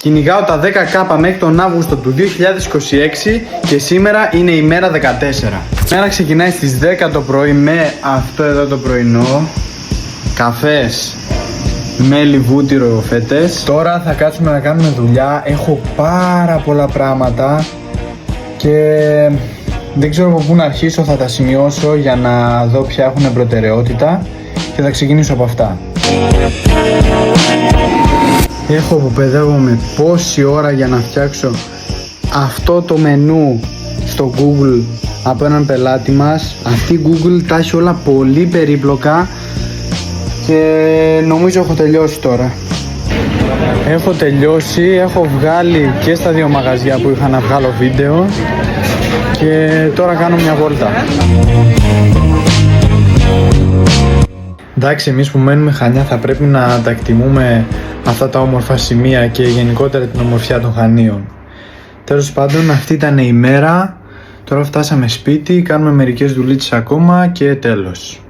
Κυνηγάω τα 10K μέχρι τον Αύγουστο του 2026 και σήμερα είναι η μέρα 14. Η μέρα ξεκινάει στις 10 το πρωί με αυτό εδώ το πρωινό. Καφές με λιβούτυρο φέτες. Τώρα θα κάτσουμε να κάνουμε δουλειά. Έχω πάρα πολλά πράγματα και δεν ξέρω από πού να αρχίσω. Θα τα σημειώσω για να δω ποια έχουν προτεραιότητα και θα ξεκινήσω από αυτά. Έχω που παιδεύομαι πόση ώρα για να φτιάξω αυτό το μενού στο Google από έναν πελάτη μας. Αυτή η Google τα έχει όλα πολύ περίπλοκα και νομίζω έχω τελειώσει τώρα. Έχω τελειώσει, έχω βγάλει και στα δύο μαγαζιά που είχα να βγάλω βίντεο και τώρα κάνω μια βόλτα. Εντάξει, εμείς που μένουμε Χανιά θα πρέπει να τα εκτιμούμε αυτά τα όμορφα σημεία και γενικότερα την ομορφιά των Χανίων. Τέλος πάντων, αυτή ήταν η μέρα. Τώρα φτάσαμε σπίτι, κάνουμε μερικές δουλίτσες ακόμα και τέλος.